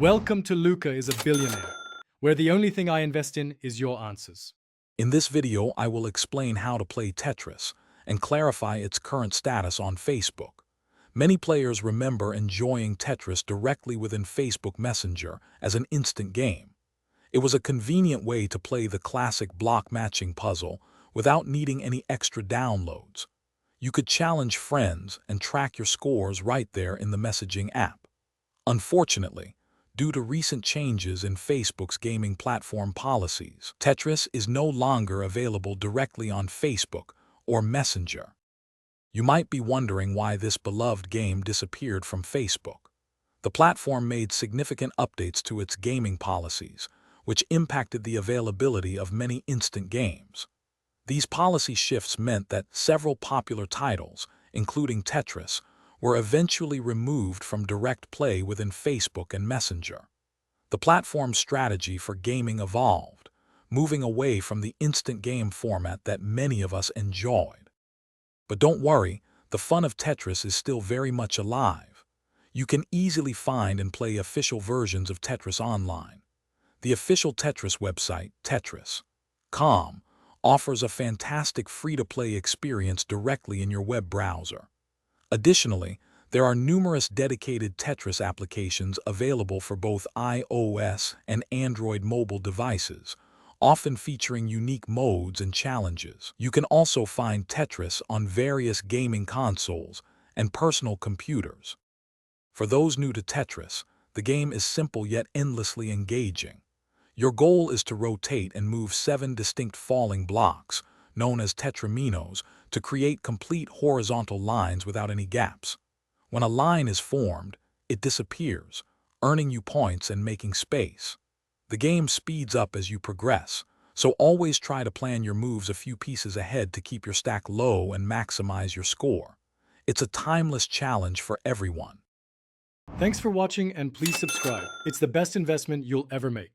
Welcome to Luca is a Billionaire, where the only thing I invest in is your answers. In this video, I will explain how to play Tetris and clarify its current status on Facebook. Many players remember enjoying Tetris directly within Facebook Messenger as an instant game. It was a convenient way to play the classic block matching puzzle without needing any extra downloads. You could challenge friends and track your scores right there in the messaging app. Unfortunately, due to recent changes in Facebook's gaming platform policies, Tetris is no longer available directly on Facebook or Messenger. You might be wondering why this beloved game disappeared from Facebook. The platform made significant updates to its gaming policies, which impacted the availability of many instant games. These policy shifts meant that several popular titles, including Tetris, were eventually removed from direct play within Facebook and Messenger. The platform's strategy for gaming evolved, moving away from the instant game format that many of us enjoyed. But don't worry, the fun of Tetris is still very much alive. You can easily find and play official versions of Tetris online. The official Tetris website, Tetris.com, offers a fantastic free-to-play experience directly in your web browser. Additionally, there are numerous dedicated Tetris applications available for both iOS and Android mobile devices, often featuring unique modes and challenges. You can also find Tetris on various gaming consoles and personal computers. For those new to Tetris, the game is simple yet endlessly engaging. Your goal is to rotate and move 7 distinct falling blocks, known as tetraminos, to create complete horizontal lines without any gaps. When a line is formed, it disappears, earning you points and making space. The game speeds up as you progress, so always try to plan your moves a few pieces ahead to keep your stack low and maximize your score. It's a timeless challenge for everyone. Thanks for watching and please subscribe. It's the best investment you'll ever make.